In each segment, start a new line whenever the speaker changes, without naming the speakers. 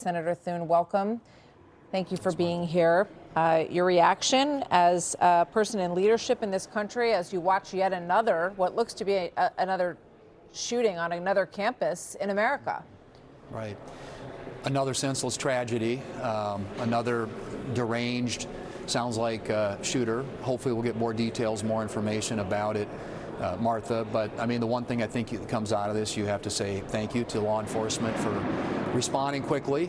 Senator Thune, welcome. Thank you for being here. Your reaction as a person in leadership in this country as you watch yet another, what looks to be another shooting on another campus in America.
Right. Another senseless tragedy, another deranged, sounds like shooter. Hopefully we'll get more details, more information about it, Martha. But I mean, the one thing I think that comes out of this, you have to say thank you to law enforcement for responding quickly.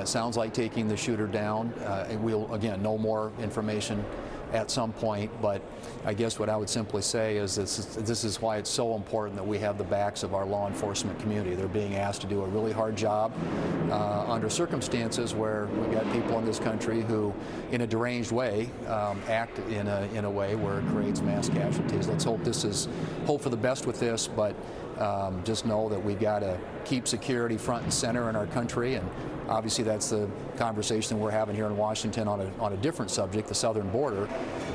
Sounds like taking the shooter down. We'll, again, know more information at some point, but I guess what I would simply say is this is why it's so important that we have the backs of our law enforcement community. They're being asked to do a really hard job under circumstances where we've got people in this country who, in a deranged way, act in a way where it creates mass casualties. Let's hope hope for the best with this, but just know that we've got to keep security front and center in our country, and obviously that's the conversation we're having here in Washington on a different subject, the southern border,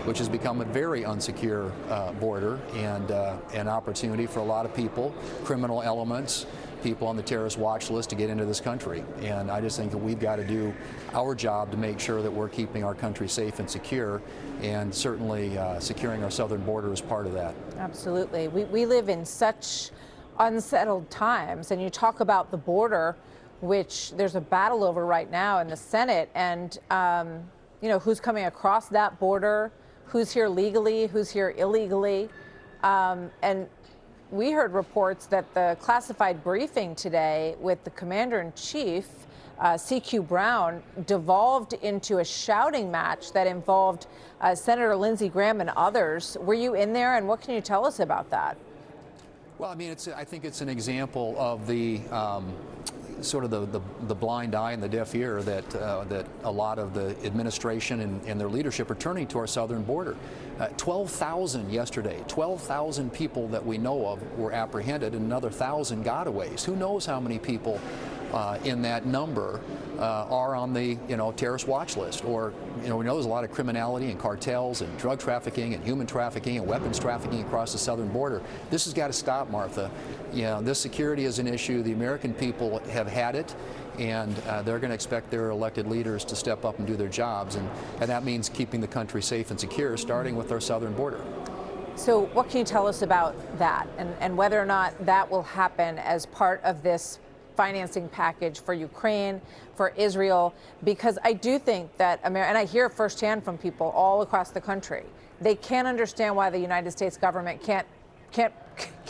which has become a very unsecure border and an opportunity for a lot of people, criminal elements, people on the terrorist watch list to get into this country. And I just think that we've got to do our job to make sure that we're keeping our country safe and secure, and certainly securing our southern border is part of that. Absolutely.
We live in such unsettled times, and you talk about the border, which there's a battle over right now in the Senate, and you know, who's coming across that border, who's here legally, who's here illegally, and we heard reports that the classified briefing today with the Commander-in-Chief, CQ Brown, devolved into a shouting match that involved Senator Lindsey Graham and others. Were you in there, and what can you tell us about that?
Well, I mean, I think it's an example of the sort of the blind eye and the deaf ear that a lot of the administration and their leadership are turning to our southern border. 12,000 yesterday, 12,000 people that we know of were apprehended, and another 1,000 gotaways. Who knows how many people in that number are on the terrorist watch list, or we know there's a lot of criminality and cartels and drug trafficking and human trafficking and weapons trafficking across the southern border. This has got to stop, Martha. This security is an issue. The American people have had it, and they're going to expect their elected leaders to step up and do their jobs, and that means keeping the country safe and secure, starting with our southern border.
So what can you tell us about that, and whether or not that will happen as part of this financing package for Ukraine, for Israel? Because I do think that and I hear firsthand from people all across the country, they can't understand why the United States government can't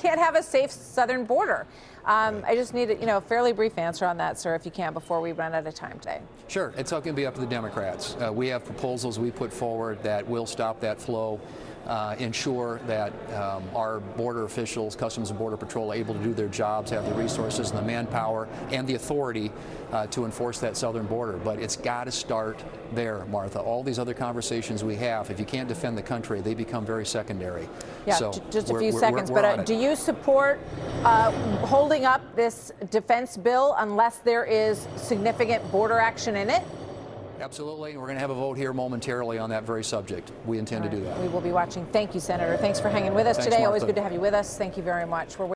have a safe southern border. I just need a fairly brief answer on that, sir, if you can, before we run out of time today.
Sure. It's all going to be up to the Democrats. We have proposals we put forward that will stop that flow, ensure that our border officials, Customs and Border Patrol, are able to do their jobs, have the resources and the manpower and the authority to enforce that southern border. But it's got to start there, Martha. All these other conversations we have, if you can't defend the country, they become very secondary.
Yeah, so just a few seconds. But do you support holding up this defense bill unless there is significant border action in it?
Absolutely. We're going to have a vote here momentarily on that very subject. We intend to do that.
We will be watching. Thank you, Senator. Thanks for hanging with us today. Martha. Always good to have you with us. Thank you very much.